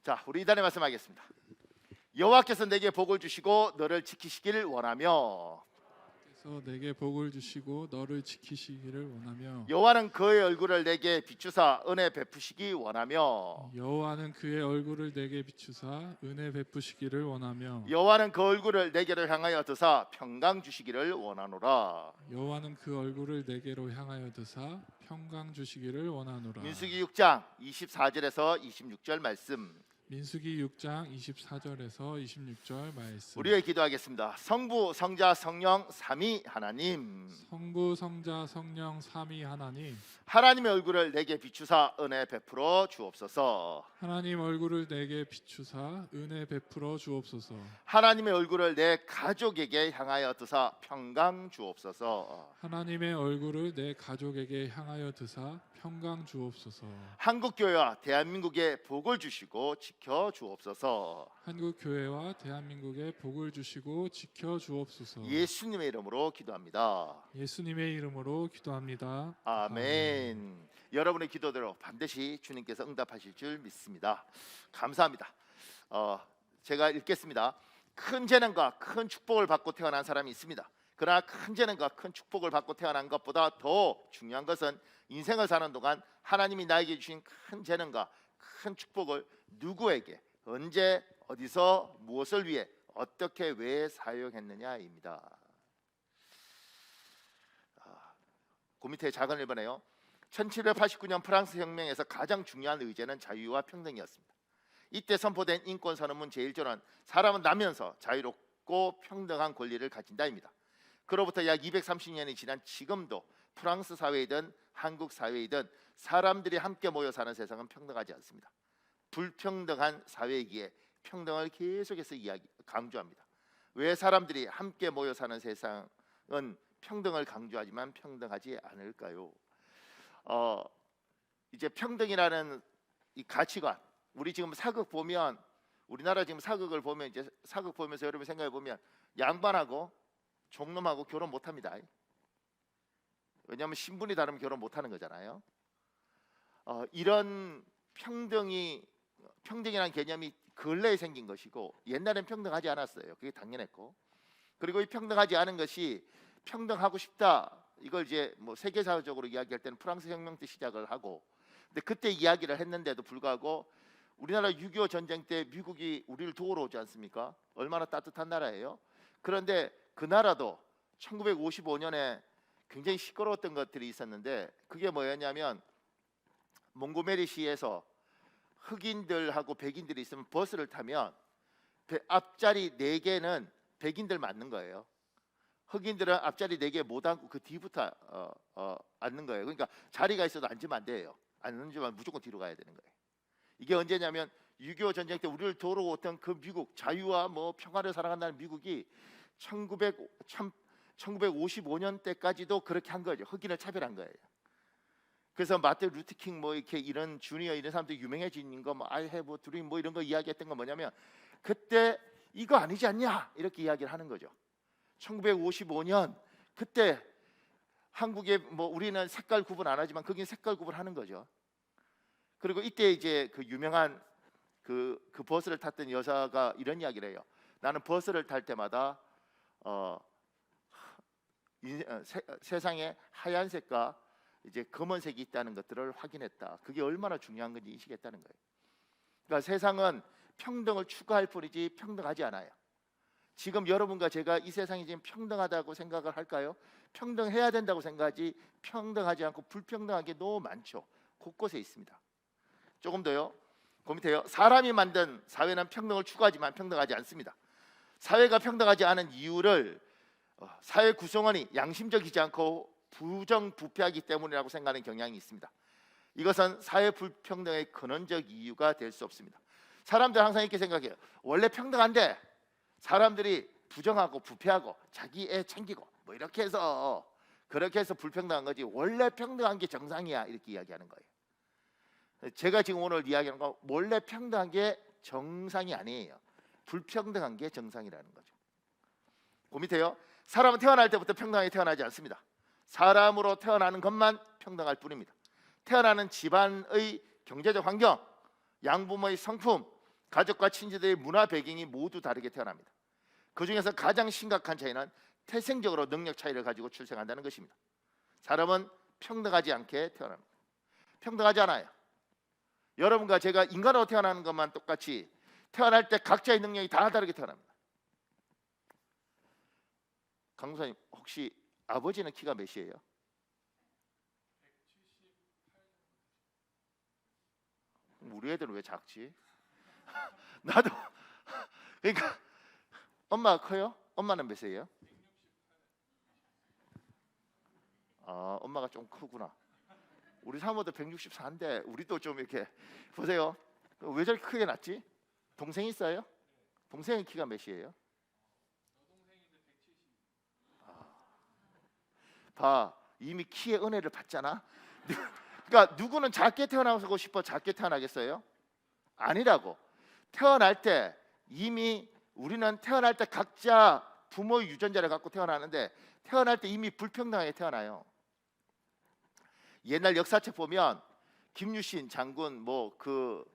자, 우리 이단에 말씀하겠습니다. 여호와께서 내게 복을 주시고 너를 지키시기를 원하며, 그래서 내게 복을 주시고 너를 지키시기를 원하며, 여호와는 그의 얼굴을 내게 비추사 은혜 베푸시기 원하며, 여호와는 그의 얼굴을 내게 비추사 은혜 베푸시기를 원하며, 여호와는 그 얼굴을 내게로 향하여 드사 평강 주시기를 원하노라. 여호와는 그 얼굴을 내게로 향하여 드사 평강 주시기를 원하노라. 민수기 6장 24절에서 26절 말씀. 민수기 6장 24절에서 26절 말씀. 우리가 기도하겠습니다. 성부, 성자, 성령 삼위 하나님, 성부, 성자, 성령 삼위 하나님, 하나님의 얼굴을 내게 비추사 은혜 베풀어 주옵소서. 하나님 얼굴을 내게 비추사 은혜 베풀어 주옵소서. 하나님의 얼굴을 내 가족에게 향하여 드사 평강 주옵소서. 하나님의 얼굴을 내 가족에게 향하여 드사 평강 주옵소서. 한국 교회와 대한민국에 복을 주시고 지켜 주옵소서. 한국 교회와 대한민국에 복을 주시고 지켜 주옵소서. 예수님의 이름으로 기도합니다. 예수님의 이름으로 기도합니다. 아멘. 여러분의 기도대로 반드시 주님께서 응답하실 줄 믿습니다. 감사합니다. 제가 읽겠습니다. 큰 재능과 큰 축복을 받고 태어난 사람이 있습니다. 그러나 큰 재능과 큰 축복을 받고 태어난 것보다 더 중요한 것은 인생을 사는 동안 하나님이 나에게 주신 큰 재능과 큰 축복을 누구에게, 언제, 어디서, 무엇을 위해, 어떻게, 왜 사용했느냐입니다. 그 밑에 작은 1번에요. 1789년 프랑스 혁명에서 가장 중요한 의제는 자유와 평등이었습니다. 이때 선포된 인권 선언문 제1조는 사람은 나면서 자유롭고 평등한 권리를 가진다입니다. 그로부터 약 230년이 지난 지금도 프랑스 사회이든 한국 사회이든 사람들이 함께 모여 사는 세상은 평등하지 않습니다. 불평등한 사회이기에 평등을 계속해서 강조합니다. 왜 사람들이 함께 모여 사는 세상은 평등을 강조하지만 평등하지 않을까요? 이제 평등이라는 이 가치관, 우리 지금 사극 보면, 우리나라 지금 사극을 보면, 이제 사극 보면서 여러분 생각해 보면 양반하고 종놈하고 결혼 못 합니다. 왜냐하면 신분이 다르면 결혼 못 하는 거잖아요. 이런 평등이라는 개념이 근래에 생긴 것이고, 옛날엔 평등하지 않았어요. 그게 당연했고, 그리고 이 평등하지 않은 것이 평등하고 싶다, 이걸 이제 뭐 세계사적으로 이야기할 때는 프랑스 혁명 때 시작을 하고, 근데 그때 이야기를 했는데도 불구하고 우리나라 6.25 전쟁 때 미국이 우리를 도우러 오지 않습니까? 얼마나 따뜻한 나라예요. 그런데 그 나라도 1955년에 굉장히 시끄러웠던 것들이 있었는데, 그게 뭐였냐면 몽고메리시에서 흑인들하고 백인들이 있으면 버스를 타면 앞자리 4개는 백인들 맞는 거예요. 흑인들은 앞자리 4개 못 앉고 그 뒤부터 앉는 거예요. 그러니까 자리가 있어도 앉으면 안 돼요. 앉으면 무조건 뒤로 가야 되는 거예요. 이게 언제냐면 6.25 전쟁 때 우리를 도우러 오던 그 미국, 자유와 뭐 평화를 사랑한다는 미국이 1955년 때까지도 그렇게 한 거죠. 흑인을 차별한 거예요. 그래서 마틴 루터킹 뭐 이렇게 이런 주니어 이런 사람들이 유명해진 거 뭐 I have a dream 뭐 이런 거 이야기했던 건 뭐냐면, 그때 이거 아니지 않냐 이렇게 이야기를 하는 거죠. 1955년 그때 한국에 뭐 우리는 색깔 구분 안 하지만 거긴 색깔 구분하는 거죠. 그리고 이때 이제 그 유명한 그 버스를 탔던 여자가 이런 이야기를 해요. 나는 버스를 탈 때마다 세상에 하얀색과 이제 검은색이 있다는 것들을 확인했다. 그게 얼마나 중요한 건지 인식했다는 거예요. 그러니까 세상은 평등을 추구할 뿐이지 평등하지 않아요. 지금 여러분과 제가 이 세상이 지금 평등하다고 생각을 할까요? 평등해야 된다고 생각하지, 평등하지 않고 불평등한 게 너무 많죠. 곳곳에 있습니다. 조금 더요. 그 밑에요. 사람이 만든 사회는 평등을 추구하지만 평등하지 않습니다. 사회가 평등하지 않은 이유를 사회 구성원이 양심적이지 않고 부정부패하기 때문이라고 생각하는 경향이 있습니다. 이것은 사회 불평등의 근원적 이유가 될 수 없습니다. 사람들 항상 이렇게 생각해요. 원래 평등한데 사람들이 부정하고 부패하고 자기 애 챙기고 뭐 이렇게 해서 그렇게 해서 불평등한 거지, 원래 평등한 게 정상이야 이렇게 이야기하는 거예요. 제가 지금 오늘 이야기하는 건 원래 평등한 게 정상이 아니에요. 불평등한 게 정상이라는 거죠. 그 밑에요. 사람은 태어날 때부터 평등하게 태어나지 않습니다. 사람으로 태어나는 것만 평등할 뿐입니다. 태어나는 집안의 경제적 환경, 양부모의 성품, 가족과 친지들의 문화 배경이 모두 다르게 태어납니다. 그 중에서 가장 심각한 차이는 태생적으로 능력 차이를 가지고 출생한다는 것입니다. 사람은 평등하지 않게 태어납니다. 평등하지 않아요. 여러분과 제가 인간으로 태어나는 것만 똑같이 태어날 때 각자의 능력이 다 다르게 태어납니다. 강무사님, 혹시 아버지는 키가 몇이에요? 우리 애들은 왜 작지? 나도 그러니까 엄마가 커요? 엄마는 몇이에요? 아, 엄마가 좀 크구나. 우리 사모도 164인데 우리도 좀 이렇게 보세요. 왜 저렇게 크게 났지? 동생 있어요? 동생의 키가 몇이에요? 봐, 이미 키의 은혜를 받잖아. 그러니까 누구는 작게 태어나고 싶어 작게 태어나겠어요? 아니라고. 태어날 때 이미 우리는 태어날 때 각자 부모의 유전자를 갖고 태어나는데 태어날 때 이미 불평등하게 태어나요. 옛날 역사책 보면 김유신 장군 뭐 그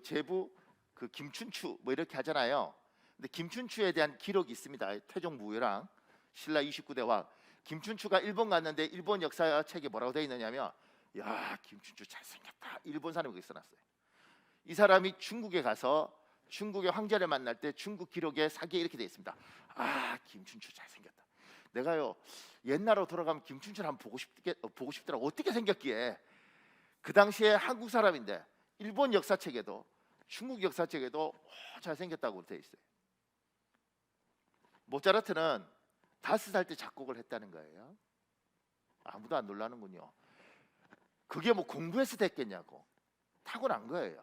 제부 그 김춘추 뭐 이렇게 하잖아요. 근데 김춘추에 대한 기록이 있습니다. 태종무효랑 신라 29대 왕 김춘추가 일본 갔는데 일본 역사책에 뭐라고 되어 있느냐면 야, 김춘추 잘생겼다. 일본 사람이 거기 써놨어요. 이 사람이 중국에 가서 중국의 황제를 만날 때 중국 기록에 사기에 이렇게 되어 있습니다. 아, 김춘추 잘생겼다. 내가요 옛날로 돌아가면 김춘추를 한번 보고 싶더라고. 어떻게 생겼기에. 그 당시에 한국 사람인데 일본 역사책에도 중국 역사책에도 잘생겼다고 되어 있어요. 모차르트는 5살 때 작곡을 했다는 거예요. 아무도 안 놀라는군요. 그게 뭐 공부해서 됐겠냐고. 타고난 거예요.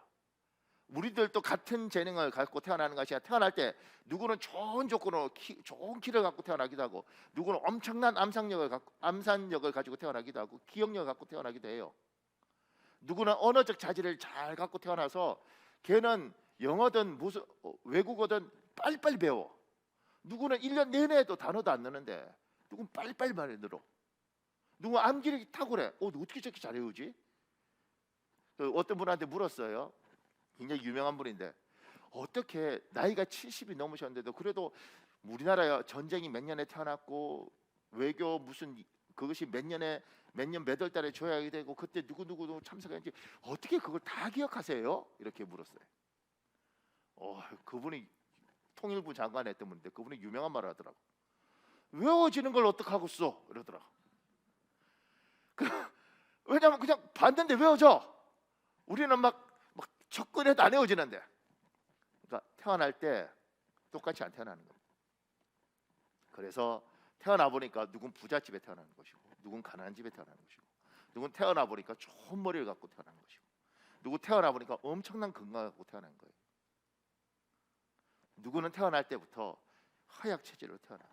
우리들도 같은 재능을 갖고 태어나는 것이 아니라 태어날 때 누구는 좋은 조건으로 좋은 키를 갖고 태어나기도 하고 누구는 엄청난 암산력을 가지고 태어나기도 하고 기억력을 갖고 태어나기도 해요. 누구는 언어적 자질을 잘 갖고 태어나서 걔는 영어든 무슨 외국어든 빨리빨리 배워. 누구는 1년 내내도 단어도 안 느는데 누구는 빨리빨리 말을 늘어. 누구 암기력이 탁월해. 너 어떻게 저렇게 잘 외우지? 어떤 분한테 물었어요. 굉장히 유명한 분인데 어떻게 나이가 70이 넘으셨는데도 그래도 우리나라에 전쟁이 몇 년에 태어났고 외교 무슨 그것이 몇 년 몇 월 달에 조약이 되고 그때 누구누구도 참석했는지 어떻게 그걸 다 기억하세요? 이렇게 물었어요. 그분이 통일부 장관 했던 분인데 그분이 유명한 말을 하더라고. 외워지는 걸 어떡하겠어? 이러더라고. 왜냐면 그냥 봤는데 외워져. 우리는 막 접근해도 안 외워지는데. 그러니까 태어날 때 똑같이 안 태어나는 거예요. 그래서 태어나 보니까 누군 부잣집에 태어나는 것이고 누군 가난한 집에 태어나는 것이고 누군 태어나 보니까 좋은 머리를 갖고 태어나는 것이고 누구 태어나 보니까 엄청난 건강을 갖고 태어난 거예요. 누구는 태어날 때부터 허약 체질로 태어나.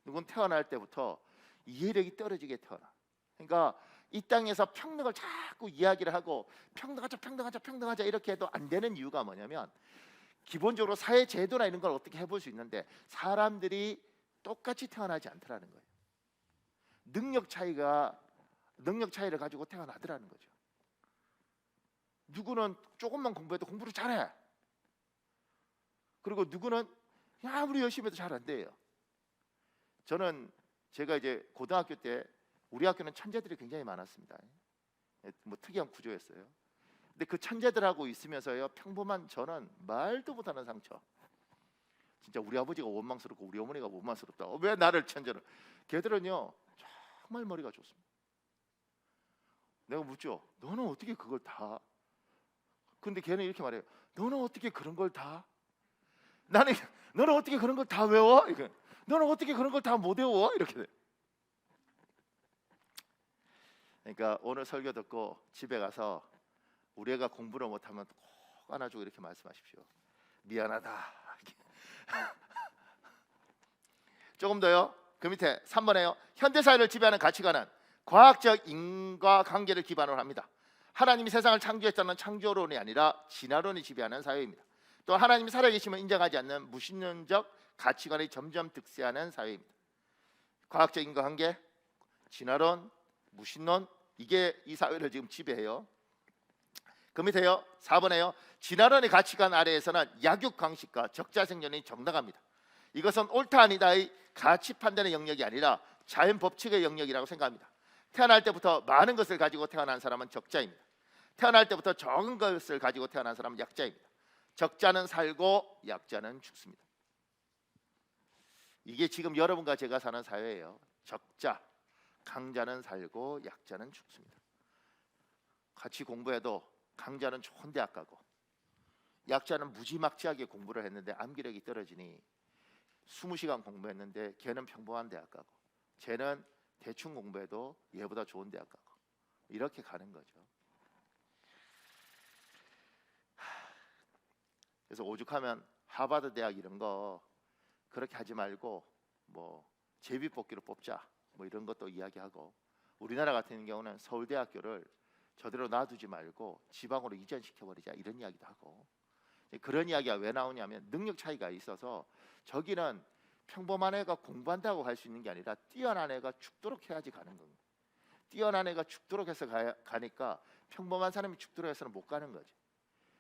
누군 태어날 때부터 이해력이 떨어지게 태어나. 그러니까 이 땅에서 평등을 자꾸 이야기를 하고 평등하자 이렇게 해도 안 되는 이유가 뭐냐면 기본적으로 사회 제도나 이런 걸 어떻게 해볼 수 있는데 사람들이 똑같이 태어나지 않더라는 거예요. 능력 차이를 가지고 태어나더라는 거죠. 누구는 조금만 공부해도 공부를 잘해. 그리고 누구는 아무리 열심히 해도 잘 안 돼요. 제가 이제 고등학교 때 우리 학교는 천재들이 굉장히 많았습니다. 뭐 특이한 구조였어요. 근데 그 천재들하고 있으면서요 평범한 저는 말도 못하는 상처. 진짜 우리 아버지가 원망스럽고 우리 어머니가 원망스럽다. 왜 나를 천재로? 걔들은요 정말 머리가 좋습니다. 내가 묻죠. 너는 어떻게 그걸 다? 근데 걔는 이렇게 말해요. 너는 어떻게 그런 걸 다? 너는 어떻게 그런 걸 다 외워? 이렇게. 너는 어떻게 그런 걸 다 못 외워? 이렇게 돼. 그러니까 오늘 설교 듣고 집에 가서 우리 애가 공부를 못하면 꼭 안아주고 이렇게 말씀하십시오. 미안하다. 조금 더요. 그 밑에 3번에요. 현대사회를 지배하는 가치관은 과학적 인과관계를 기반으로 합니다. 하나님이 세상을 창조했다는 창조론이 아니라 진화론이 지배하는 사회입니다. 또 하나님이 살아계심을 인정하지 않는 무신론적 가치관이 점점 득세하는 사회입니다. 과학적 인과관계, 진화론, 무신론 이게 이 사회를 지금 지배해요. 그 밑에요. 4번에요. 진화론의 가치관 아래에서는 약육강식과 적자생존이 정당합니다. 이것은 옳다 아니다의 가치 판단의 영역이 아니라 자연 법칙의 영역이라고 생각합니다. 태어날 때부터 많은 것을 가지고 태어난 사람은 적자입니다. 태어날 때부터 적은 것을 가지고 태어난 사람은 약자입니다. 적자는 살고 약자는 죽습니다. 이게 지금 여러분과 제가 사는 사회예요. 적자, 강자는 살고 약자는 죽습니다. 같이 공부해도 강자는 좋은 대학 가고 약자는 무지막지하게 공부를 했는데 암기력이 떨어지니 20시간 공부했는데 걔는 평범한 대학 가고 쟤는 대충 공부해도 얘보다 좋은 대학 가고 이렇게 가는 거죠. 그래서 오죽하면 하버드 대학 이런 거 그렇게 하지 말고 뭐 제비뽑기로 뽑자 뭐 이런 것도 이야기하고, 우리나라 같은 경우는 서울대학교를 저대로 놔두지 말고 지방으로 이전시켜버리자 이런 이야기도 하고, 그런 이야기가 왜 나오냐면 능력 차이가 있어서 저기는 평범한 애가 공부한다고 갈 수 있는 게 아니라 뛰어난 애가 죽도록 해야지 가는 겁니다. 뛰어난 애가 죽도록 해서 가니까 평범한 사람이 죽도록 해서는 못 가는 거죠.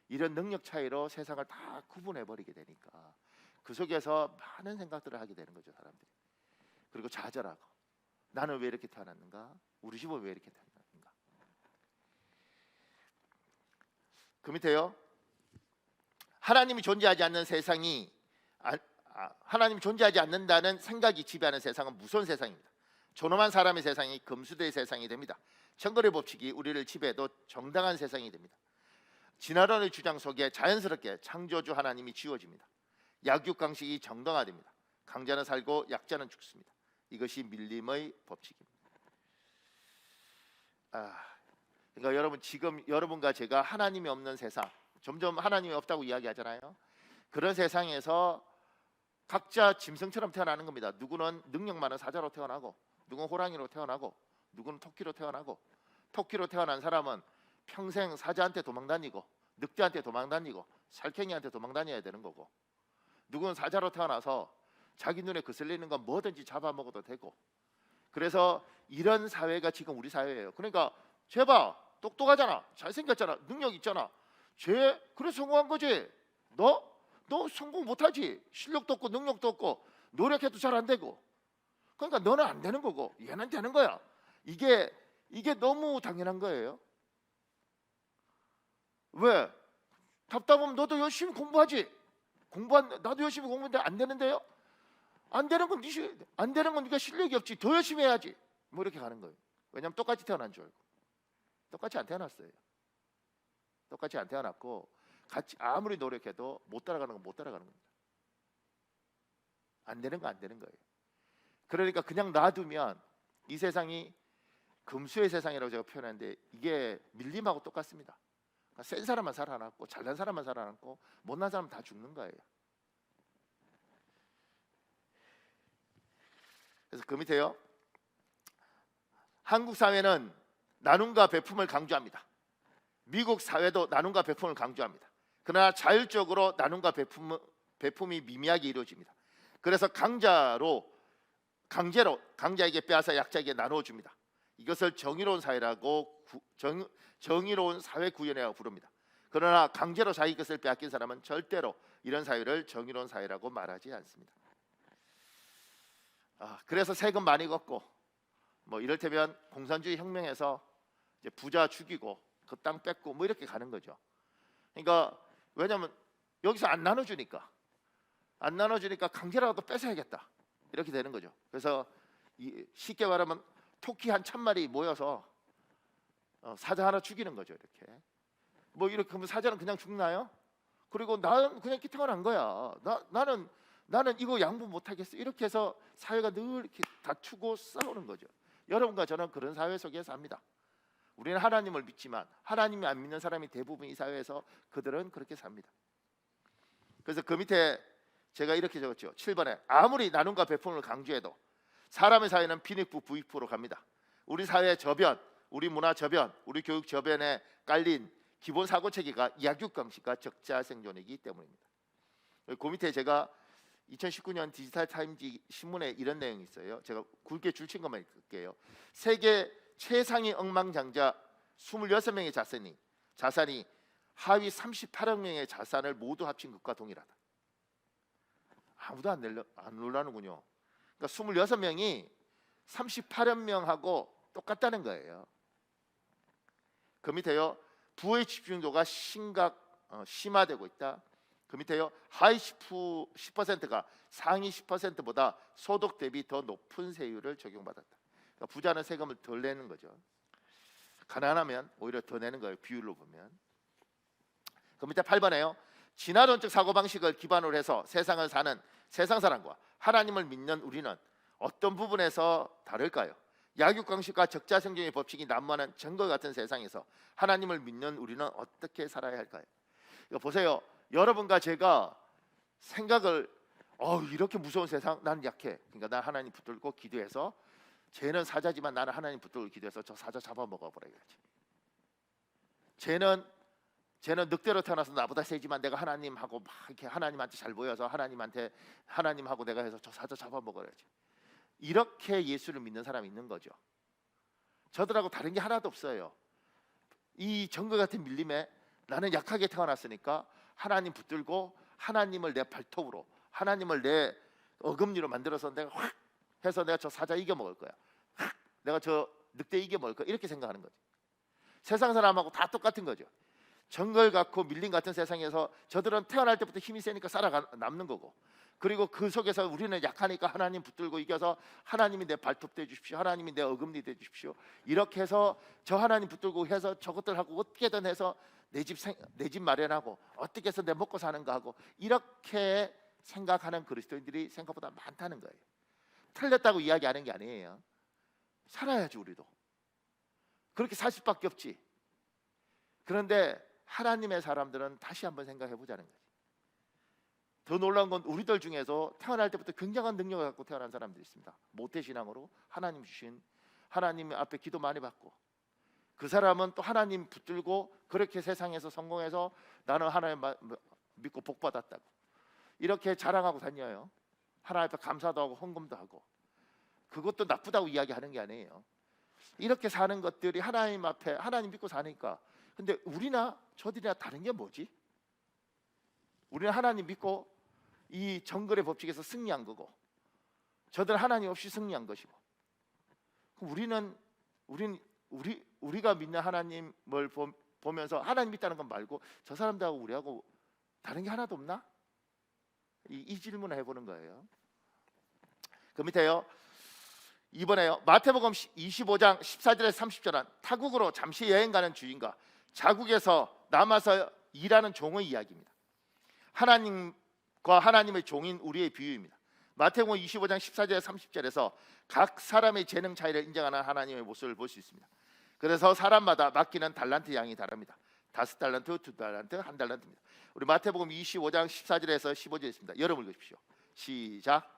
이런 능력 차이로 세상을 다 구분해버리게 되니까 그 속에서 많은 생각들을 하게 되는 거죠, 사람들이. 그리고 좌절하고 나는 왜 이렇게 태어났는가? 우리 집은 왜 이렇게 태어났는가? 그 밑에요. 하나님이 존재하지 않는 세상이 하나님이 존재하지 않는다는 생각이 지배하는 세상은 무서운 세상입니다. 존엄한 사람의 세상이 금수대의 세상이 됩니다. 천거리 법칙이 우리를 지배해도 정당한 세상이 됩니다. 진화론의 주장 속에 자연스럽게 창조주 하나님이 지워집니다. 약육강식이 정당화됩니다. 강자는 살고 약자는 죽습니다. 이것이 밀림의 법칙입니다. 그러니까 여러분, 지금 여러분과 제가 하나님이 없는 세상, 점점 하나님이 없다고 이야기하잖아요. 그런 세상에서 각자 짐승처럼 태어나는 겁니다. 누구는 능력 많은 사자로 태어나고, 누구는 호랑이로 태어나고, 누구는 토끼로 태어나고, 토끼로 태어난 사람은 평생 사자한테 도망다니고 늑대한테 도망다니고 살쾡이한테 도망다녀야 되는 거고, 누구는 사자로 태어나서 자기 눈에 거슬리는 건 뭐든지 잡아먹어도 되고, 그래서 이런 사회가 지금 우리 사회예요. 그러니까 쟤봐, 똑똑하잖아, 잘생겼잖아, 능력 있잖아, 쟤 그래서 성공한 거지. 너 성공 못하지. 실력도 없고 능력도 없고 노력해도 잘 안 되고, 그러니까 너는 안 되는 거고 얘는 되는 거야. 이게 너무 당연한 거예요. 왜? 답답하면 너도 열심히 공부하지. 나도 열심히 공부했는데 안 되는데요? 안 되는 건 네가 실력이 없지. 더 열심히 해야지. 뭐 이렇게 가는 거예요. 왜냐하면 똑같이 태어난 줄 알고. 똑같이 안 태어났어요. 똑같이 안 태어났고 같이 아무리 노력해도 못 따라가는 건 못 따라가는 겁니다. 안 되는 건 안 되는 거예요. 그러니까 그냥 놔두면 이 세상이 금수의 세상이라고 제가 표현하는데 이게 밀림하고 똑같습니다. 그러니까 센 사람만 살아남고 잘난 사람만 살아남고 못난 사람은 다 죽는 거예요. 그래서 그 밑에요. 한국 사회는 나눔과 베품을 강조합니다. 미국 사회도 나눔과 베품을 강조합니다. 그러나 자율적으로 나눔과 베품이 미미하게 이루어집니다. 그래서 강제로 강자에게 빼앗아 약자에게 나누어 줍니다. 이것을 정의로운 사회라고 정의로운 사회 구현이라고 부릅니다. 그러나 강제로 자기 것을 빼앗긴 사람은 절대로 이런 사회를 정의로운 사회라고 말하지 않습니다. 그래서 세금 많이 걷고 뭐 이를테면 공산주의 혁명에서 이제 부자 죽이고 그 땅 뺏고 뭐 이렇게 가는 거죠. 그러니까 왜냐하면 여기서 안 나눠주니까 강제라도 뺏어야겠다 이렇게 되는 거죠. 그래서 쉽게 말하면 토끼 한 1000마리 모여서 사자 하나 죽이는 거죠. 이렇게 뭐 이렇게 하면 사자는 그냥 죽나요? 그리고 나는 그냥 이렇게 태어난 거야. 나는 이거 양보 못하겠어. 이렇게 해서 사회가 늘 이렇게 다투고 싸우는 거죠. 여러분과 저는 그런 사회 속에 삽니다. 우리는 하나님을 믿지만 하나님이 안 믿는 사람이 대부분 이 사회에서 그들은 그렇게 삽니다. 그래서 그 밑에 제가 이렇게 적었죠. 7번에 아무리 나눔과 베품을 강조해도 사람의 사회는 빈익부 부익부로 갑니다. 우리 사회의 저변, 우리 문화 저변, 우리 교육 저변에 깔린 기본 사고 체계가 약육강식과 적자 생존이기 때문입니다. 그 밑에 제가 2019년 디지털 타임즈 신문에 이런 내용이 있어요. 제가 굵게 줄친 것만 읽을게요. 세계 최상위 억망장자 26명의 자산이 하위 38억 명의 자산을 모두 합친 것과 동일하다. 아무도 안 놀라는군요. 그러니까 26명이 38억 명하고 똑같다는 거예요. 그 밑에요, 부의 집중도가 심화되고 있다. 그 밑에요, 하위 10%가 상위 10%보다 소득 대비 더 높은 세율을 적용받았다. 그러니까 부자는 세금을 덜 내는 거죠. 가난하면 오히려 더 내는 거예요, 비율로 보면. 그 밑에 8번에요, 진화론적 사고방식을 기반으로 해서 세상을 사는 세상 사람과 하나님을 믿는 우리는 어떤 부분에서 다를까요? 약육강식과 적자생존의 법칙이 난무하는 정글 같은 세상에서 하나님을 믿는 우리는 어떻게 살아야 할까요? 이거 보세요. 여러분과 제가 생각을 이렇게 무서운 세상, 나는 약해. 그러니까 난 하나님 붙들고 기도해서, 쟤는 사자지만 나는 하나님 붙들고 기도해서 저 사자 잡아먹어 버려야지. 쟤는 늑대로 태어나서 나보다 세지만 내가 하나님하고 막 이렇게 하나님한테 잘 보여서 하나님하고 내가 해서 저 사자 잡아먹어야지. 이렇게 예수를 믿는 사람이 있는 거죠. 저들하고 다른 게 하나도 없어요. 이 정글 같은 밀림에 나는 약하게 태어났으니까 하나님 붙들고 하나님을 내 발톱으로, 하나님을 내 어금니로 만들어서 내가 확 해서 내가 저 사자 이겨먹을 거야. 확 내가 저 늑대 이겨먹을 거야. 이렇게 생각하는 거죠. 세상 사람하고 다 똑같은 거죠. 정글 같고 밀림 같은 세상에서 저들은 태어날 때부터 힘이 세니까 살아남는 거고, 그리고 그 속에서 우리는 약하니까 하나님 붙들고 이겨서 하나님이 내 발톱 돼 주십시오, 하나님이 내 어금니 돼 주십시오, 이렇게 해서 저 하나님 붙들고 해서 저것들하고 어떻게든 해서 내 집 마련하고 어떻게 해서 내 먹고 사는가 하고, 이렇게 생각하는 그리스도인들이 생각보다 많다는 거예요. 틀렸다고 이야기하는 게 아니에요. 살아야지. 우리도 그렇게 살 수밖에 없지. 그런데 하나님의 사람들은 다시 한번 생각해 보자는 거지. 더 놀라운 건 우리들 중에서 태어날 때부터 굉장한 능력을 갖고 태어난 사람들이 있습니다. 모태신앙으로 하나님 주신, 하나님 앞에 기도 많이 받고, 그 사람은 또 하나님 붙들고 그렇게 세상에서 성공해서 나는 하나님 믿고 복 받았다고 이렇게 자랑하고 다녀요. 하나님 앞에 감사도 하고 헌금도 하고. 그것도 나쁘다고 이야기하는 게 아니에요. 이렇게 사는 것들이 하나님 앞에 하나님 믿고 사니까. 근데 우리나 저들이나 다른 게 뭐지? 우리는 하나님 믿고 이 정글의 법칙에서 승리한 거고, 저들은 하나님 없이 승리한 것이고. 우리가 믿는 하나님을 보면서 하나님 믿다는 건 말고 저 사람들하고 우리하고 다른 게 하나도 없나? 이 질문을 해보는 거예요. 그 밑에요, 이번에요, 마태복음 25장 14절에서 30절은 타국으로 잠시 여행 가는 주인과 자국에서 남아서 일하는 종의 이야기입니다. 하나님과 하나님의 종인 우리의 비유입니다. 마태복음 25장 14절에서 30절에서 각 사람의 재능 차이를 인정하는 하나님의 모습을 볼 수 있습니다. 그래서 사람마다 맡기는 달란트 양이 다릅니다. 5달란트, 2달란트, 1달란트입니다. 우리 마태복음 25장 14절에서 15절 있습니다. 여러분 읽으십시오. 시작.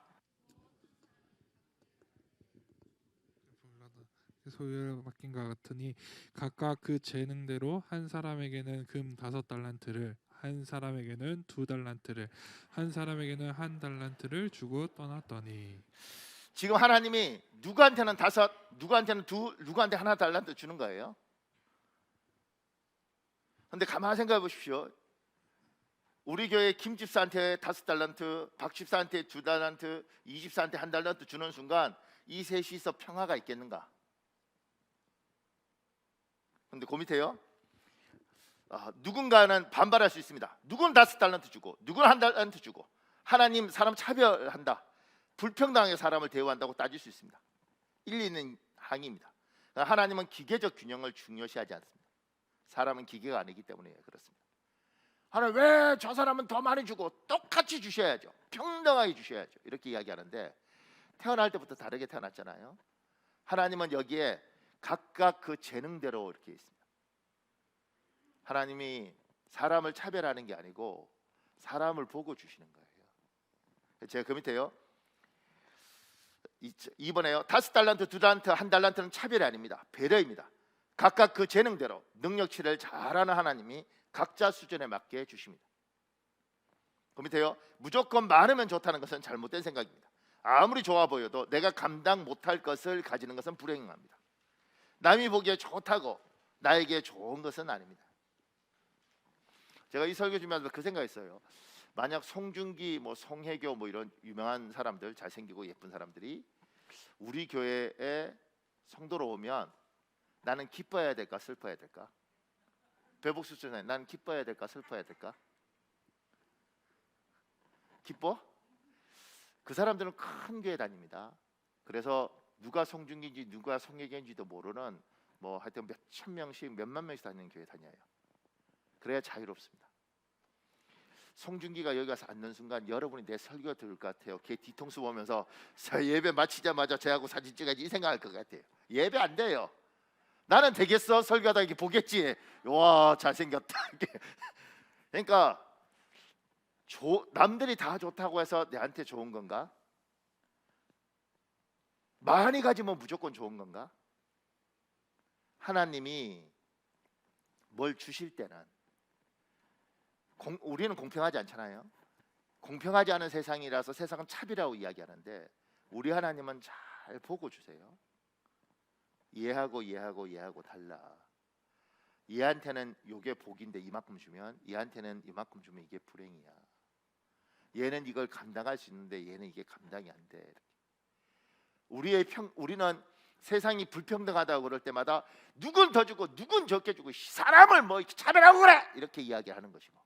소유를 맡긴 것 같으니 각각 그 재능대로 한 사람에게는 금 5달란트를, 한 사람에게는 2달란트를, 한 사람에게는 1달란트를 주고 떠났더니. 지금 하나님이 누구한테는 5, 누구한테는 2, 누구한테 1달란트 주는 거예요. 그런데 가만히 생각해 보십시오. 우리 교회 김 집사한테 5달란트, 박 집사한테 2달란트, 이 집사한테 1달란트 주는 순간 이 셋이서 평화가 있겠는가? 그런데 그 밑에요, 누군가는 반발할 수 있습니다. 누구는 5달란트 주고 누구는 1달란트 주고. 하나님 사람 차별한다, 불평등하게 사람을 대우한다고 따질 수 있습니다. 일리 있는 항의입니다. 하나님은 기계적 균형을 중요시하지 않습니다. 사람은 기계가 아니기 때문에 그렇습니다. 하나님 왜 저 사람은 더 많이 주고 똑같이 주셔야죠, 평등하게 주셔야죠, 이렇게 이야기하는데 태어날 때부터 다르게 태어났잖아요. 하나님은 여기에 각각 그 재능대로 이렇게 있습니다. 하나님이 사람을 차별하는 게 아니고 사람을 보고 주시는 거예요. 제가 그 밑에요, 이번에요, 5달란트, 2달란트, 1달란트는 차별이 아닙니다. 배려입니다. 각각 그 재능대로 능력치를 잘하는 하나님이 각자 수준에 맞게 주십니다. 그 밑에요, 무조건 많으면 좋다는 것은 잘못된 생각입니다. 아무리 좋아 보여도 내가 감당 못할 것을 가지는 것은 불행합니다. 남이 보기에 좋다고 나에게 좋은 것은 아닙니다. 제가 이 설교 준비하면서 그 생각했어요. 만약 송중기, 뭐 송혜교, 뭐 이런 유명한 사람들, 잘생기고 예쁜 사람들이 우리 교회에 성도로 오면 나는 기뻐해야 될까 슬퍼해야 될까? 배복수 전에 나는 기뻐해야 될까 슬퍼해야 될까? 기뻐? 그 사람들은 큰 교회 다닙니다. 그래서 누가 송중기인지 누가 송혜교인지도 모르는 뭐 하여튼 몇천 명씩 몇만 명씩 다니는 교회 다녀요. 그래야 자유롭습니다. 송중기가 여기 와서 앉는 순간 여러분이 내 설교 들을 것 같아요. 걔 뒤통수 보면서 예배 마치자마자 쟤하고 사진 찍어야지 이 생각할 것 같아요. 예배 안 돼요. 나는 되겠어? 설교하다 이렇게 보겠지. 와 잘생겼다. 그러니까 남들이 다 좋다고 해서 내한테 좋은 건가? 많이 가지면 무조건 좋은 건가? 하나님이 뭘 주실 때는 우리는 공평하지 않잖아요. 공평하지 않은 세상이라서 세상은 차별하고 이야기하는데 우리 하나님은 잘 보고 주세요. 얘하고 달라. 얘한테는 요게 복인데 이만큼 주면 얘한테는 이만큼 주면 이게 불행이야. 얘는 이걸 감당할 수 있는데 얘는 이게 감당이 안 돼. 우리는 세상이 불평등하다고 그럴 때마다 누군 더 주고 누군 적게 주고 사람을 뭐 차별하고 그래 이렇게 이야기하는 것이고,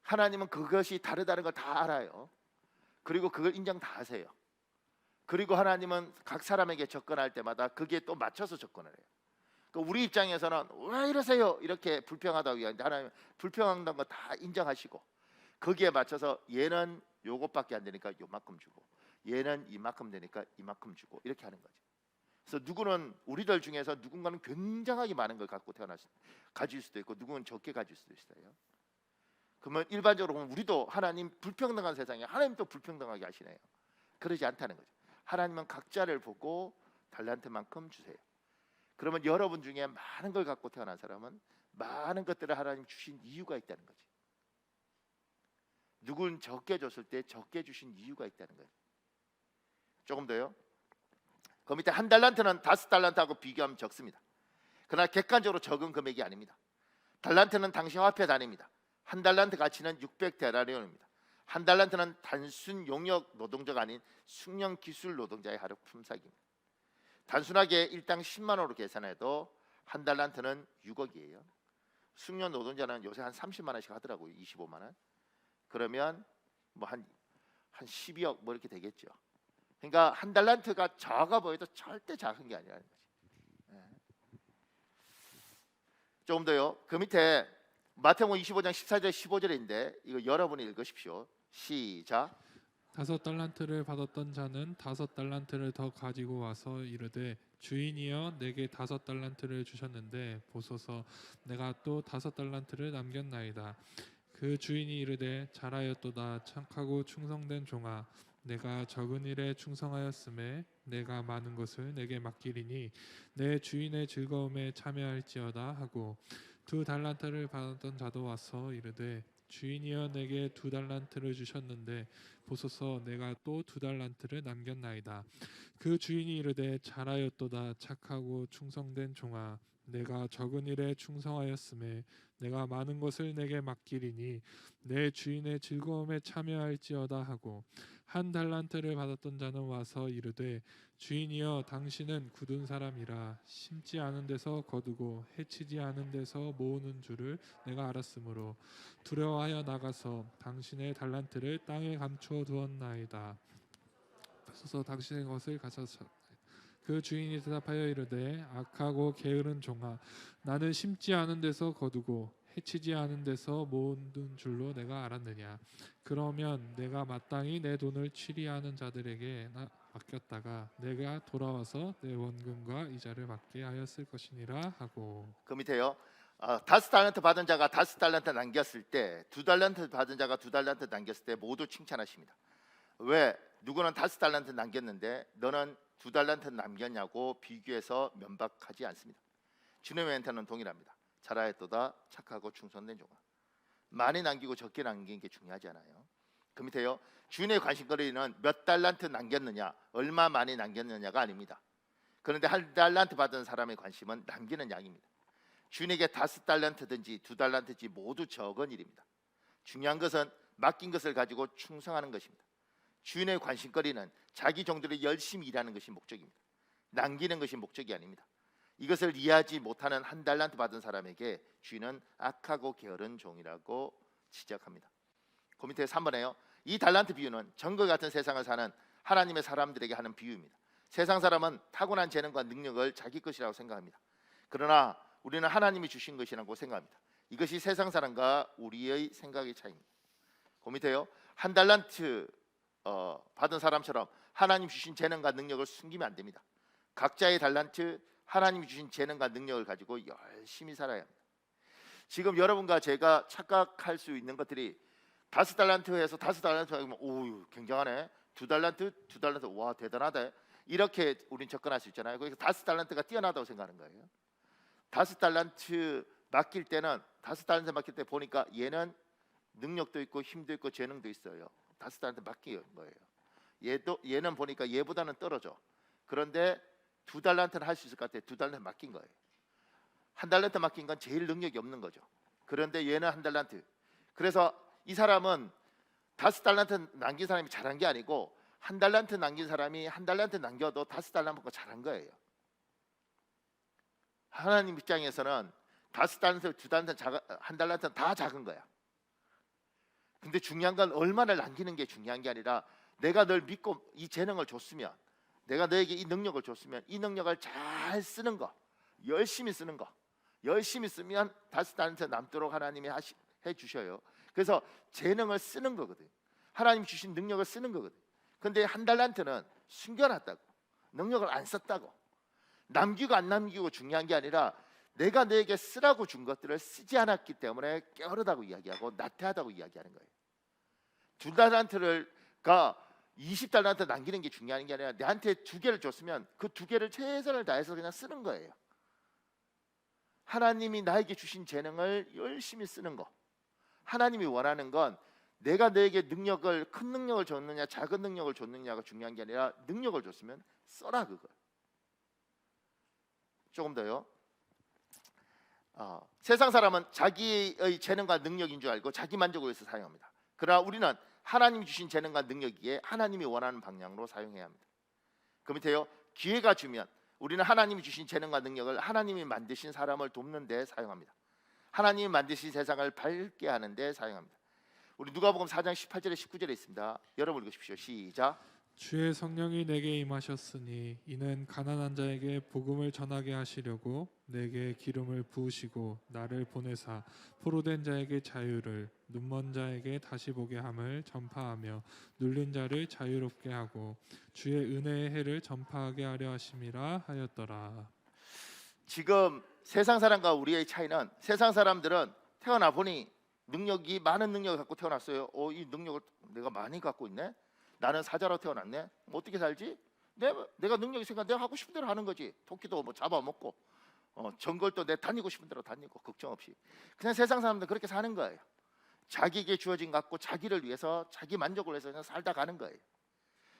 하나님은 그것이 다르다는 걸 다 알아요. 그리고 그걸 인정 다 하세요. 그리고 하나님은 각 사람에게 접근할 때마다 그게 또 맞춰서 접근을 해요. 그러니까 우리 입장에서는 왜 이러세요 이렇게 불평하다고 얘기하는데 하나님은 불평한다는 거 다 인정하시고 거기에 맞춰서 얘는 요것밖에 안 되니까 요만큼 주고 얘는 이만큼 되니까 이만큼 주고 이렇게 하는 거죠. 그래서 누구는 우리들 중에서 누군가는 굉장하게 많은 걸 갖고 가질 수도 있고 누구는 적게 가질 수도 있어요. 그러면 일반적으로 보면 우리도 하나님 불평등한 세상에 하나님도 불평등하게 하시네요. 그러지 않다는 거죠. 하나님은 각자를 보고 달란트만큼 주세요. 그러면 여러분 중에 많은 걸 갖고 태어난 사람은 많은 것들을 하나님 주신 이유가 있다는 거지. 누군 적게 줬을 때 적게 주신 이유가 있다는 거예요. 조금 더요. 그 밑에 한 달란트는 5달란트하고 비교하면 적습니다. 그러나 객관적으로 적은 금액이 아닙니다. 달란트는 당시 화폐 단위입니다. 한 달란트 가치는 600데나리온입니다. 한 달란트는 단순 용역 노동자가 아닌 숙련 기술 노동자의 하루 품삯입니다. 단순하게 일당 10만 원으로 계산해도 한 달란트는 6억이에요. 숙련 노동자는 요새 한 30만 원씩 하더라고요. 25만 원. 그러면 뭐 한 12억 뭐 이렇게 되겠죠. 그러니까 한 달란트가 작아 보여도 절대 작은 게 아니라는 거지. 조금 더요. 그 밑에 마태복음 25장 14절 15절인데 이거 여러분이 읽으십시오. 시작. 5달란트를 받았던 자는 5달란트를 더 가지고 와서 이르되 주인이여 내게 5달란트를 주셨는데 보소서 내가 또 5달란트를 남겼나이다. 그 주인이 이르되 잘하였도다 착하고 충성된 종아 내가 적은 일에 충성하였음에 내가 많은 것을 내게 맡기리니 내 주인의 즐거움에 참여할지어다 하고 2달란트를 받았던 자도 와서 이르되 주인이여 내게 2달란트를 주셨는데 보소서 내가 또 2달란트를 남겼나이다. 그 주인이 이르되 잘하였도다 착하고 충성된 종아 내가 적은 일에 충성하였음에 내가 많은 것을 내게 맡기리니 내 주인의 즐거움에 참여할지어다 하고 1달란트를 받았던 자는 와서 이르되 주인이여 당신은 굳은 사람이라 심지 않은 데서 거두고 해치지 않은 데서 모으는 줄을 내가 알았으므로 두려워하여 나가서 당신의 달란트를 땅에 감추어 두었나이다. 그래서 당신의 것을 가져서 그 주인이 대답하여 이르되 악하고 게으른 종아 나는 심지 않은 데서 거두고 해치지 않은 데서 모은 줄로 내가 알았느냐. 그러면 내가 마땅히 내 돈을 취리하는 자들에게 맡겼다가 내가 돌아와서 내 원금과 이자를 받게 하였을 것이니라 하고. 그 밑에요. 5달란트 받은 자가 5달란트 남겼을 때 2달란트 받은 자가 2달란트 남겼을 때 모두 칭찬하십니다. 왜? 누구는 5달란트 남겼는데 너는 2달란트 남겼냐고 비교해서 면박하지 않습니다. 주님한테는 동일합니다. 잘하였도다 착하고 충성된 종아. 많이 남기고 적게 남긴 게 중요하지 않아요. 그 밑에요. 주인의 관심거리는 몇 달란트 남겼느냐 얼마 많이 남겼느냐가 아닙니다. 그런데 1달란트 받은 사람의 관심은 남기는 양입니다. 주인에게 5달란트든지 2달란트든지 모두 적은 일입니다. 중요한 것은 맡긴 것을 가지고 충성하는 것입니다. 주인의 관심거리는 자기 종들이 열심히 일하는 것이 목적입니다. 남기는 것이 목적이 아닙니다. 이것을 이해하지 못하는 1달란트 받은 사람에게 주인은 악하고 게으른 종이라고 지적합니다. 그 밑에 3번에요. 이 달란트 비유는 정글 같은 세상을 사는 하나님의 사람들에게 하는 비유입니다. 세상 사람은 타고난 재능과 능력을 자기 것이라고 생각합니다. 그러나 우리는 하나님이 주신 것이라고 생각합니다. 이것이 세상 사람과 우리의 생각의 차이입니다. 그 밑에요. 1달란트 받은 사람처럼 하나님 주신 재능과 능력을 숨기면 안 됩니다. 각자의 달란트, 하나님이 주신 재능과 능력을 가지고 열심히 살아야 합니다. 지금 여러분과 제가 착각할 수 있는 것들이 5달란트에서 5달란트 하면 오 굉장하네. 2달란트 와 대단하다. 이렇게 우린 접근할 수 있잖아요. 그래서 5달란트가 뛰어나다고 생각하는 거예요. 5달란트 맡길 때는 5달란트 맡길 때 보니까 얘는 능력도 있고 힘도 있고 재능도 있어요. 5달란트 맡긴 거예요. 얘는 보니까 얘보다는 떨어져. 그런데 2달란트는 할 수 있을 것 같아. 2달란트 맡긴 거예요. 1달란트 맡긴 건 제일 능력이 없는 거죠. 그런데 얘는 1달란트. 그래서 이 사람은 5달란트 남긴 사람이 잘한 게 아니고 1달란트 남긴 사람이 1달란트 남겨도 5달란트보다 잘한 거예요. 하나님 입장에서는 5달란트, 2달란트, 1달란트는 다 작은 거야. 근데 중요한 건 얼마나 남기는 게 중요한 게 아니라 내가 널 믿고 이 재능을 줬으면, 내가 너에게 이 능력을 줬으면 이 능력을 잘 쓰는 거, 열심히 쓰는 거, 열심히 쓰면 5달란트 남도록 하나님이 해주셔요. 그래서 재능을 쓰는 거거든. 하나님 주신 능력을 쓰는 거거든. 근데 1달란트는 숨겨놨다고, 능력을 안 썼다고. 남기고 안 남기고 중요한 게 아니라 내가 너에게 쓰라고 준 것들을 쓰지 않았기 때문에 게으르다고 이야기하고 나태하다고 이야기하는 거예요. 2달란트가 20달란트 남기는 게 중요한 게 아니라 내한테 2개를 줬으면 그 2개를 최선을 다해서 그냥 쓰는 거예요. 하나님이 나에게 주신 재능을 열심히 쓰는 거. 하나님이 원하는 건 내가 너에게 능력을, 큰 능력을 줬느냐 작은 능력을 줬느냐가 중요한 게 아니라 능력을 줬으면 써라 그걸. 조금 더요. 세상 사람은 자기의 재능과 능력인 줄 알고 자기 만족을 위해서 사용합니다. 그러나 우리는 하나님이 주신 재능과 능력이기에 하나님이 원하는 방향으로 사용해야 합니다. 그 밑에요. 기회가 주면 우리는 하나님이 주신 재능과 능력을 하나님이 만드신 사람을 돕는 데 사용합니다. 하나님이 만드신 세상을 밝게 하는 데 사용합니다. 우리 누가복음 4장 18절에 19절에 있습니다. 여러분 읽으십시오. 시작. 주의 성령이 내게 임하셨으니 이는 가난한 자에게 복음을 전하게 하시려고 내게 기름을 부으시고 나를 보내사 포로된 자에게 자유를, 눈먼 자에게 다시 보게 함을 전파하며 눌린 자를 자유롭게 하고 주의 은혜의 해를 전파하게 하려 하심이라 하였더라. 지금 세상 사람과 우리의 차이는, 세상 사람들은 태어나 보니 능력이 많은 능력을 갖고 태어났어요. 이 능력을 내가 많이 갖고 있네. 나는 사자로 태어났네. 어떻게 살지? 내가 능력이 있으니까 내가 하고 싶은 대로 하는 거지. 토끼도 뭐 잡아먹고 정글도 내 다니고 싶은 대로 다니고 걱정 없이. 그냥 세상 사람들 그렇게 사는 거예요. 자기에게 주어진 것 갖고 자기를 위해서, 자기 만족을 위해서 그냥 살다 가는 거예요.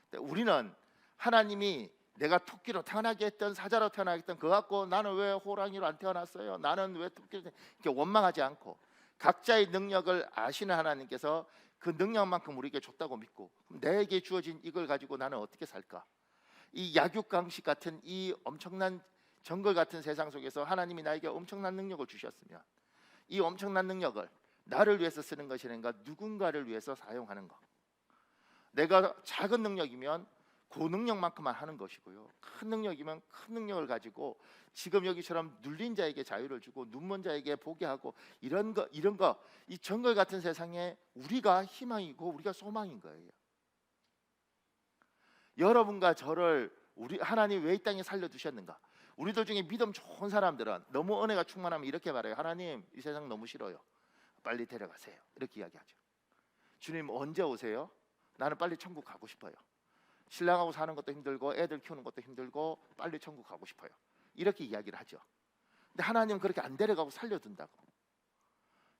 근데 우리는 하나님이 내가 토끼로 태어나게 했던, 사자로 태어나게 했던 그거 갖고 나는 왜 호랑이로 안 태어났어요? 나는 왜 토끼로 이렇게 원망하지 않고 각자의 능력을 아시는 하나님께서 그 능력만큼 우리에게 줬다고 믿고, 내게 주어진 이걸 가지고 나는 어떻게 살까? 이 약육강식 같은 이 엄청난 정글 같은 세상 속에서 하나님이 나에게 엄청난 능력을 주셨으면 이 엄청난 능력을 나를 위해서 쓰는 것이 아닌가, 누군가를 위해서 사용하는 거. 내가 작은 능력이면 그 능력만큼만 하는 것이고요, 큰 능력이면 큰 능력을 가지고 지금 여기처럼 눌린 자에게 자유를 주고 눈먼 자에게 보게 하고 이런 거 이 정글 같은 세상에 우리가 희망이고 우리가 소망인 거예요. 여러분과 저를 우리 하나님 왜 이 땅에 살려두셨는가? 우리들 중에 믿음 좋은 사람들은 너무 은혜가 충만하면 이렇게 말해요. 하나님, 이 세상 너무 싫어요. 빨리 데려가세요. 이렇게 이야기하죠. 주님 언제 오세요? 나는 빨리 천국 가고 싶어요. 신랑하고 사는 것도 힘들고 애들 키우는 것도 힘들고 빨리 천국 가고 싶어요. 이렇게 이야기를 하죠. 근데 하나님은 그렇게 안 데려가고 살려둔다고.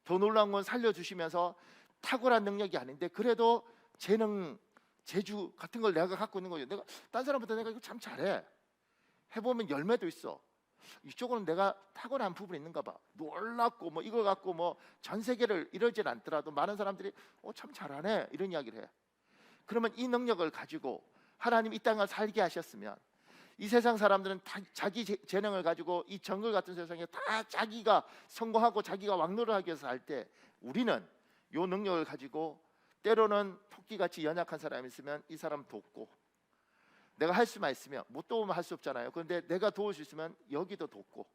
더 놀라운 건 살려주시면서 탁월한 능력이 아닌데 그래도 재능, 재주 같은 걸 내가 갖고 있는 거죠. 내가 딴 사람보다 내가 이거 참 잘해. 해보면 열매도 있어. 이쪽은 내가 타고난 부분이 있는가 봐. 놀랍고 뭐 이거 갖고 뭐 전 세계를 이러진 않더라도 많은 사람들이 참 잘하네 이런 이야기를 해. 그러면 이 능력을 가지고 하나님 이 땅을 살게 하셨으면 이 세상 사람들은 다 자기 재능을 가지고 이 정글 같은 세상에 다 자기가 성공하고 자기가 왕노릇하기 위해서 할 때, 우리는 요 능력을 가지고 때로는 토끼같이 연약한 사람이 있으면 이 사람 돕고, 내가 할 수만 있으면, 못 도우면 할 수 없잖아요. 그런데 내가 도울 수 있으면 여기도 돕고,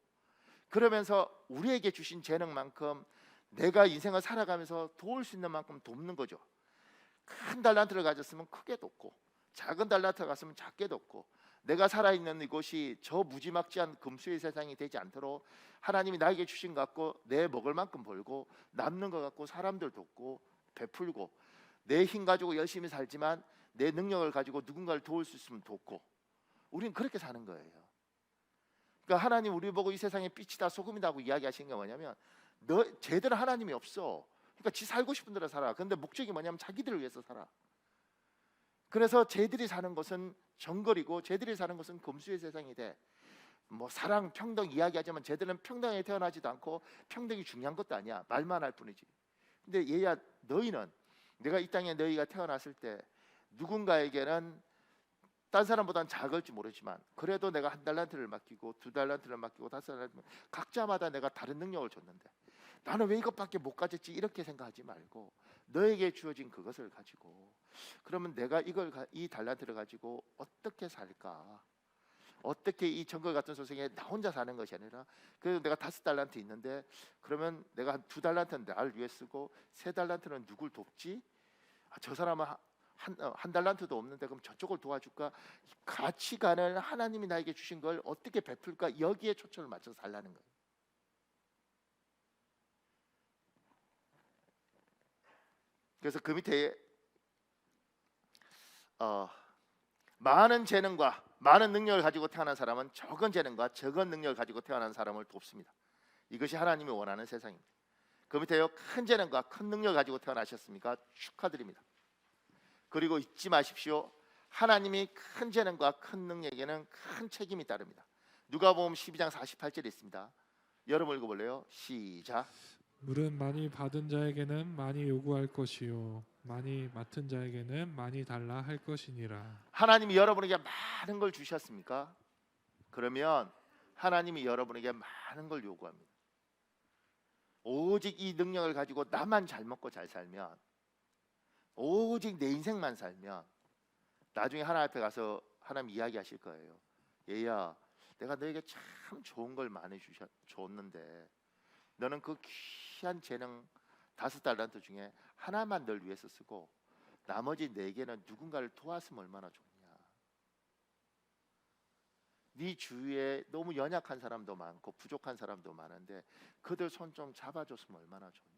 그러면서 우리에게 주신 재능만큼 내가 인생을 살아가면서 도울 수 있는 만큼 돕는 거죠. 큰 달란트를 가졌으면 크게 돕고, 작은 달란트를 가졌으면 작게 돕고, 내가 살아있는 이곳이 저 무지막지한 금수의 세상이 되지 않도록 하나님이 나에게 주신 것 갖고 내 먹을 만큼 벌고, 남는 것 갖고 사람들 돕고 베풀고, 내 힘 가지고 열심히 살지만 내 능력을 가지고 누군가를 도울 수 있으면 돕고, 우리는 그렇게 사는 거예요. 그러니까 하나님 우리 보고 이 세상에 빛이다 소금이다고 이야기하신 게 뭐냐면, 쟤들은 하나님이 없어. 그러니까 지 살고 싶은 대로 살아. 그런데 목적이 뭐냐면 자기들을 위해서 살아. 그래서 쟤들이 사는 것은 정글이고 쟤들이 사는 것은 금수의 세상이 돼. 뭐 사랑, 평등 이야기하지만 쟤들은 평등에 태어나지도 않고 평등이 중요한 것도 아니야. 말만 할 뿐이지. 근데 얘야, 너희는, 내가 이 땅에 너희가 태어났을 때 누군가에게는 딴 사람보다는 작을지 모르지만 그래도 내가 1달란트를 맡기고 2달란트를 맡기고 5달란트를, 각자마다 내가 다른 능력을 줬는데 나는 왜 이것밖에 못 가졌지 이렇게 생각하지 말고 너에게 주어진 그것을 가지고, 그러면 내가 이 달란트를 가지고 어떻게 살까? 어떻게 이 정글 같은 소생에 나 혼자 사는 것이 아니라, 그래도 내가 5달란트 있는데 그러면 내가 한 2달란트는 나를 위해 쓰고 3달란트는 누굴 돕지? 저 사람은 한 달란트도 없는데 그럼 저쪽을 도와줄까? 가치관을, 하나님이 나에게 주신 걸 어떻게 베풀까? 여기에 초점을 맞춰서 살라는 거예요. 그래서 그 밑에 많은 재능과 많은 능력을 가지고 태어난 사람은 적은 재능과 적은 능력을 가지고 태어난 사람을 돕습니다. 이것이 하나님이 원하는 세상입니다. 그 밑에요, 큰 재능과 큰 능력을 가지고 태어나셨습니까? 축하드립니다. 그리고 잊지 마십시오. 하나님이 큰 재능과 큰 능력에는 큰 책임이 따릅니다. 누가복음 12장 48절에 있습니다. 여러분 읽어볼래요? 시작. 물은 많이 받은 자에게는 많이 요구할 것이요 많이 맡은 자에게는 많이 달라 할 것이니라. 하나님이 여러분에게 많은 걸 주셨습니까? 그러면 하나님이 여러분에게 많은 걸 요구합니다. 오직 이 능력을 가지고 나만 잘 먹고 잘 살면, 오직 내 인생만 살면 나중에 하나님 앞에 가서 하나님 이야기하실 거예요. 얘야, 내가 너에게 참 좋은 걸 많이 줬는데 너는 그 귀한 재능 5달란트 중에 하나만 널 위해서 쓰고 나머지 4개는 누군가를 도왔으면 얼마나 좋냐. 네 주위에 너무 연약한 사람도 많고 부족한 사람도 많은데 그들 손 좀 잡아줬으면 얼마나 좋냐.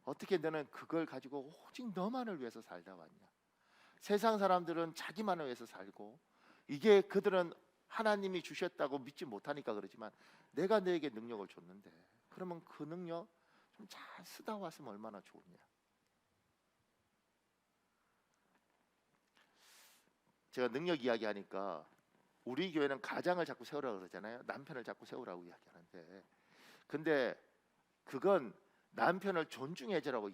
어떻게 너는 그걸 가지고 오직 너만을 위해서 살다 왔냐. 세상 사람들은 자기만을 위해서 살고, 이게 그들은 하나님이 주셨다고 믿지 못하니까 그러지만 내가 너에게 능력을 줬는데 그러면 그 능력 좀 잘 쓰다 왔으면 얼마나 좋으냐. 제가 능력 이야기하니까 우리 교회는 가장을 자꾸 세우라고 그러잖아요. 남편을 자꾸 세우라고 이야기하는데, 근데 그건 남편을 존중해주라고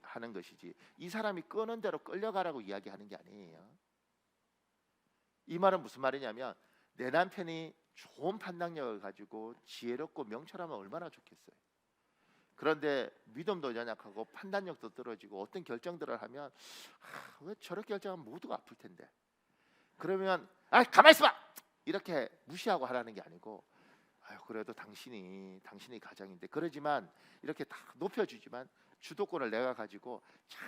하는 것이지 이 사람이 끄는 대로 끌려가라고 이야기하는 게 아니에요. 이 말은 무슨 말이냐면, 내 남편이 좋은 판단력을 가지고 지혜롭고 명철하면 얼마나 좋겠어요. 그런데 믿음도 연약하고 판단력도 떨어지고 어떤 결정들을 하면 왜 저렇게 결정하면 모두가 아플 텐데, 그러면 가만히 있어봐 이렇게 무시하고 하라는 게 아니고, 그래도 당신이 가장인데, 그러지만 이렇게 다 높여주지만 주도권을 내가 가지고 잘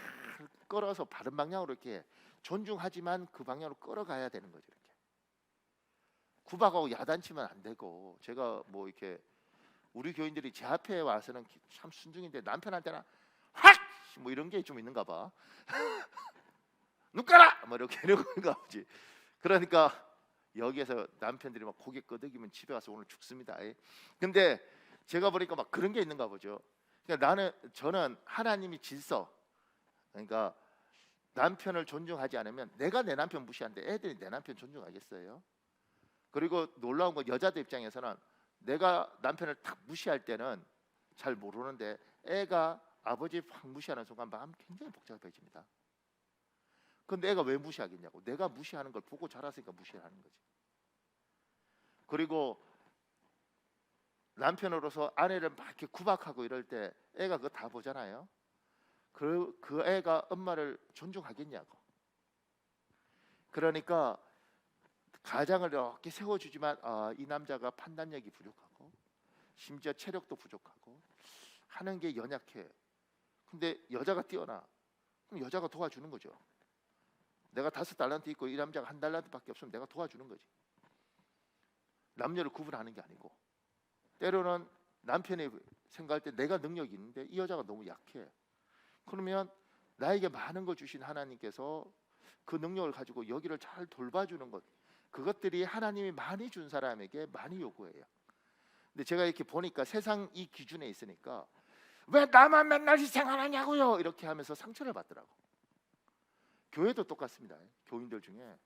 끌어서 바른 방향으로 이렇게 존중하지만 그 방향으로 끌어가야 되는 거죠. 이렇게 구박하고 야단치면 안 되고, 제가 뭐 이렇게 우리 교인들이 제 앞에 와서는 참 순종인데 남편한테는 확! 뭐 이런 게 좀 있는가 봐. 눈 까라! 뭐 이렇게 이러는가 보지. 그러니까 여기에서 남편들이 막 고개 끄덕이면 집에 가서 오늘 죽습니다. 근데 제가 보니까 막 그런 게 있는가 보죠. 그러니까 저는 하나님이 질서, 그러니까 남편을 존중하지 않으면, 내가 내 남편 무시하는데 애들이 내 남편 존중하겠어요? 그리고 놀라운 건 여자들 입장에서는 내가 남편을 딱 무시할 때는 잘 모르는데 애가 아버지 확 무시하는 순간 마음 굉장히 복잡해집니다. 근데 애가 왜 무시하겠냐고. 내가 무시하는 걸 보고 자랐으니까 무시하는 거지. 그리고 남편으로서 아내를 막 이렇게 구박하고 이럴 때 애가 그거 다 보잖아요. 그 애가 엄마를 존중하겠냐고. 그러니까 가장을 이렇게 세워주지만 이 남자가 판단력이 부족하고 심지어 체력도 부족하고 하는 게 연약해. 근데 여자가 뛰어나. 그럼 여자가 도와주는 거죠. 내가 5달란트 있고 이 남자가 1달란트밖에 없으면 내가 도와주는 거지. 남녀를 구분하는 게 아니고. 때로는 남편이 생각할 때 내가 능력이 있는데 이 여자가 너무 약해. 그러면 나에게 많은 걸 주신 하나님께서 그 능력을 가지고 여기를 잘 돌봐주는 것, 그것들이 하나님이 많이 준 사람에게 많이 요구해요. 근데 제가 이렇게 보니까 세상 이 기준에 있으니까 왜 나만 맨날 희생하냐고요 이렇게 하면서 상처를 받더라고. 교회도 똑같습니다. 교인들 중에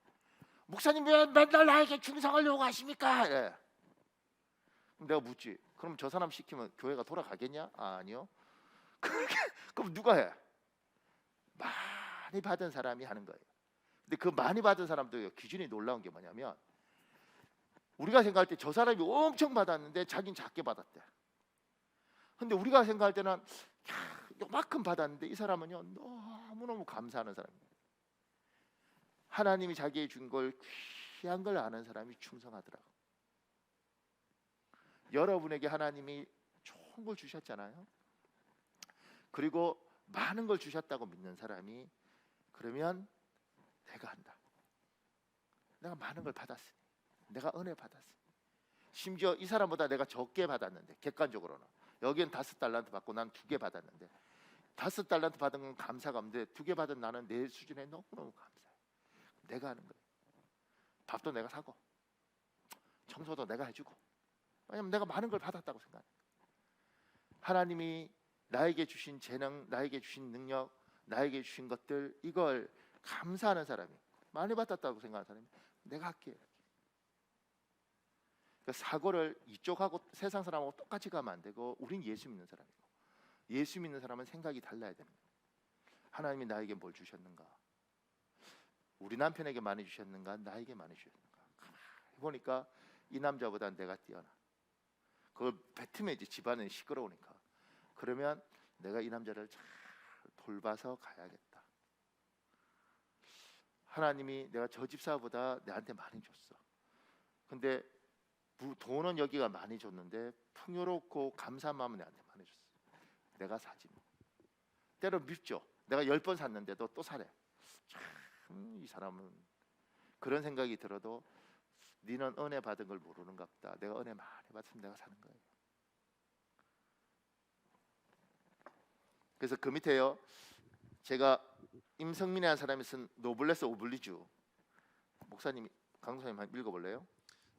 목사님 왜 맨날 나에게 충성을 요구하십니까? 예. 그럼 내가 묻지. 그럼 저 사람 시키면 교회가 돌아가겠냐? 아니요. 그럼 누가 해? 많이 받은 사람이 하는 거예요. 근데 그 많이 받은 사람도 기준이 놀라운 게 뭐냐면 우리가 생각할 때 저 사람이 엄청 받았는데 자기는 작게 받았대. 근데 우리가 생각할 때는 요만큼 받았는데 이 사람은요 너무너무 감사하는 사람이에요. 하나님이 자기에게 준 걸 귀한 걸 아는 사람이 충성하더라고. 여러분에게 하나님이 좋은 걸 주셨잖아요. 그리고 많은 걸 주셨다고 믿는 사람이 그러면 내가 한다. 내가 많은 걸 받았으니, 내가 은혜 받았으니, 심지어 이 사람보다 내가 적게 받았는데 객관적으로는 여기는 5달란트 받고 난 2개 받았는데 5달란트 받은 건 감사가 없는데 2개 받은 나는 내 수준에 너무너무 감사해. 내가 하는 거예요. 밥도 내가 사고 청소도 내가 해주고. 왜냐면 내가 많은 걸 받았다고 생각해. 하나님이 나에게 주신 재능, 나에게 주신 능력, 나에게 주신 것들, 이걸 감사하는 사람이, 많이 받았다고 생각하는 사람이 내가 할게. 그러니까 사고를 이쪽하고 세상 사람하고 똑같이 가면 안 되고 우린 예수 믿는 사람이고 예수 믿는 사람은 생각이 달라야 되는 거예요. 하나님이 나에게 뭘 주셨는가? 우리 남편에게 많이 주셨는가? 나에게 많이 주셨는가? 보니까 이 남자보다 내가 뛰어나. 그걸 뱉으면 이제 집안은 시끄러우니까. 그러면 내가 이 남자를 잘 돌봐서 가야겠다. 하나님이 내가 저 집사보다 내한테 많이 줬어. 근데 돈은 여기가 많이 줬는데 풍요롭고 감사한 마음은 내한테 많이 줬어. 내가 사지. 때로 밉죠. 내가 10번 샀는데도 또 사래. 참 이 사람은 그런 생각이 들어도 니는 은혜 받은 걸 모르는가 보다. 내가 은혜 많이 받으면 내가 사는 거예요. 그래서 그 밑에요. 제가 임성민이라는 사람이 쓴 노블레스 오블리주, 목사님, 강도사님 한번 읽어볼래요?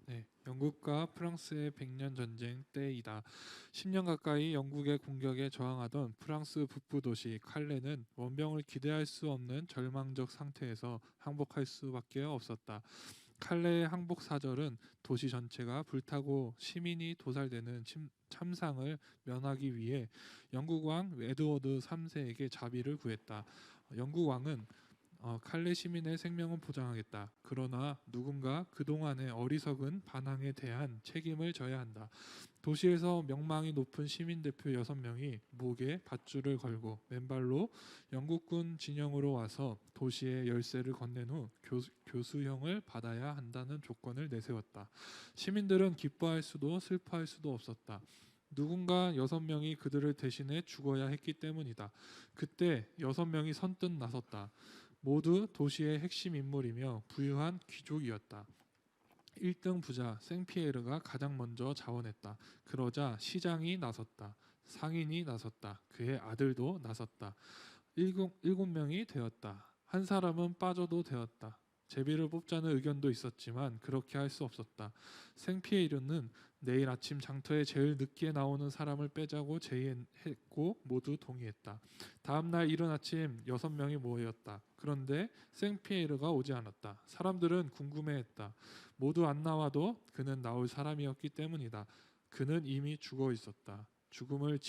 네, 영국과 프랑스의 100년 전쟁 때이다. 10년 가까이 영국의 공격에 저항하던 프랑스 북부 도시 칼레는 원병을 기대할 수 없는 절망적 상태에서 항복할 수밖에 없었다. 칼레의 항복 사절은 도시 전체가 불타고 시민이 도살되는 참상을 면하기 위해 영국 왕 에드워드 3세에게 자비를 구했다. 영국 왕은 칼레 시민의 생명은 보장하겠다. 그러나 누군가 그동안의 어리석은 반항에 대한 책임을 져야 한다. 도시에서 명망이 높은 시민 대표 6명이 목에 밧줄을 걸고 맨발로 영국군 진영으로 와서 도시의 열쇠를 건넨 후 교수형을 받아야 한다는 조건을 내세웠다. 시민들은 기뻐할 수도 슬퍼할 수도 없었다. 누군가 6명이 그들을 대신해 죽어야 했기 때문이다. 그때 6명이 선뜻 나섰다. 모두 도시의 핵심 인물이며 부유한 귀족이었다. 1등 부자 생피에르가 가장 먼저 자원했다. 그러자 시장이 나섰다. 상인이 나섰다. 그의 아들도 나섰다. 7명이 되었다. 한 사람은 빠져도 되었다. 제비를 뽑자는 의견도 있었지만 그렇게 할 수 없었다. 생피에르는 내일 아침 장터에 제일 늦게 나오는 사람을 빼자고 제의했고 모두 동의했다. 다음 날 이른 아침 6명이 모였다. 그런데 생피에르가 오지 않았다. 사람들은 궁금해했다. 모두 안 나와도 그는 나올 사람이었기 때문이다. 그는 이미 죽어 있었다. 죽음을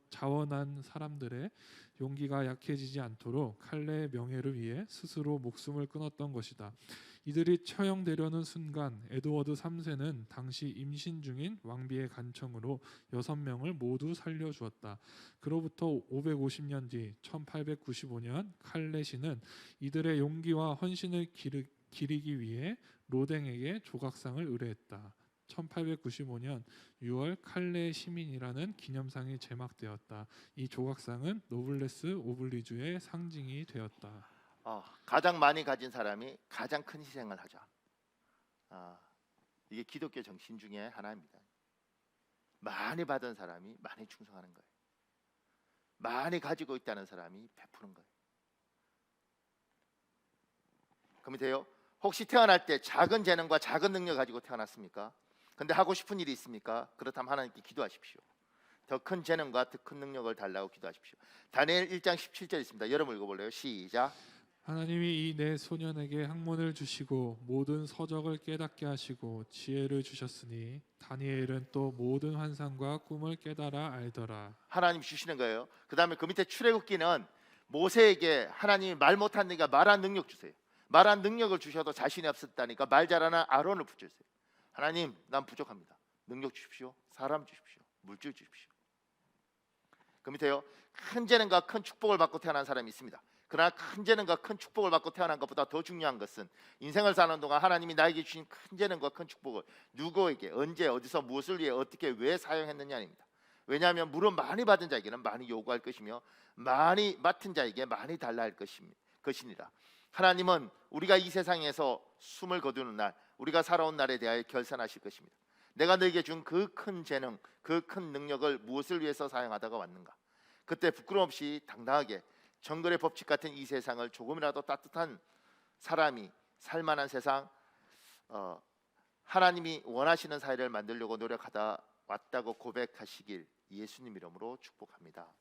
자원한 사람들의 용기가 약해지지 않도록 칼레의 명예를 위해 스스로 목숨을 끊었던 것이다. 이들이 처형되려는 순간 에드워드 3세는 당시 임신 중인 왕비의 간청으로 6명을 모두 살려주었다. 그로부터 550년 뒤 1895년 칼렛이는 이들의 용기와 헌신을 기리기 위해 로댕에게 조각상을 의뢰했다. 1895년 6월 칼레 시민이라는 기념상이 제막되었다. 이 조각상은 노블레스 오블리주의 상징이 되었다. 가장 많이 가진 사람이 가장 큰 희생을 하자. 이게 기독교 정신 중에 하나입니다. 많이 받은 사람이 많이 충성하는 거예요. 많이 가지고 있다는 사람이 베푸는 거예요. 그럼 돼요? 혹시 태어날 때 작은 재능과 작은 능력 가지고 태어났습니까? 근데 하고 싶은 일이 있습니까? 그렇다면 하나님께 기도하십시오. 더 큰 재능과 더 큰 능력을 달라고 기도하십시오. 다니엘 1장 17절 있습니다. 여러분 읽어볼래요? 시작. 하나님이 이 내 소년에게 학문을 주시고 모든 서적을 깨닫게 하시고 지혜를 주셨으니 다니엘은 또 모든 환상과 꿈을 깨달아 알더라. 하나님 주시는 거예요. 그 다음에 그 밑에 출애굽기는 모세에게 하나님이 말 못하니까 말한 능력 주세요. 말한 능력을 주셔도 자신이 없었다니까 말 잘하는 아론을 붙여주세요. 하나님, 난 부족합니다. 능력 주십시오. 사람 주십시오. 물질 주십시오. 그 밑에요. 큰 재능과 큰 축복을 받고 태어난 사람이 있습니다. 그러나 큰 재능과 큰 축복을 받고 태어난 것보다 더 중요한 것은 인생을 사는 동안 하나님이 나에게 주신 큰 재능과 큰 축복을 누구에게, 언제, 어디서, 무엇을 위해, 어떻게, 왜 사용했느냐입니다. 왜냐하면 물론 많이 받은 자에게는 많이 요구할 것이며 많이 맡은 자에게 많이 달라 할 것이니라. 하나님은 우리가 이 세상에서 숨을 거두는 날, 우리가 살아온 날에 대하여 결산하실 것입니다. 내가 너에게 준 그 큰 재능, 그 큰 능력을 무엇을 위해서 사용하다가 왔는가? 그때 부끄럼 없이 당당하게 정글의 법칙 같은 이 세상을 조금이라도 따뜻한 사람이 살만한 세상, 하나님이 원하시는 사회를 만들려고 노력하다 왔다고 고백하시길 예수님 이름으로 축복합니다.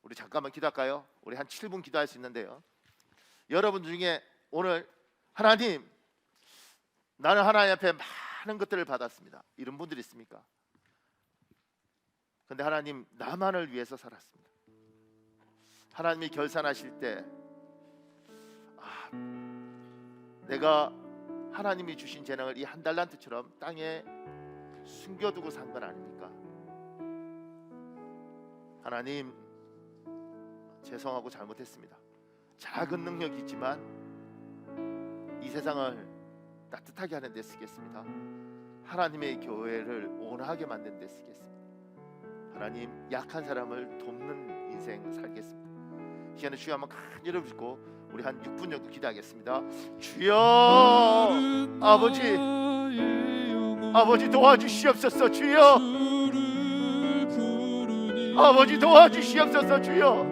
우리 잠깐만 기도할까요? 우리 한 7분 기도할 수 있는데요. 여러분 중에 오늘 하나님, 나는 하나님 앞에 많은 것들을 받았습니다. 이런 분들 있습니까? 근데 하나님, 나만을 위해서 살았습니다. 하나님이 결산하실 때 내가 하나님이 주신 재능을 이 한 달란트처럼 땅에 숨겨두고 산 건 아닙니까? 하나님, 죄송하고 잘못했습니다. 작은 능력이지만 이 세상을 따뜻하게 하는 데 쓰겠습니다. 하나님의 교회를 온화하게 만드는 데 쓰겠습니다. 하나님, 약한 사람을 돕는 인생 살겠습니다. 시간에 주여 한번 간절히 부르고 우리 한 6분 정도 기도하겠습니다. 주여, 아버지 도와주시옵소서. 주여, 아버지 도와주시옵소서. 주여,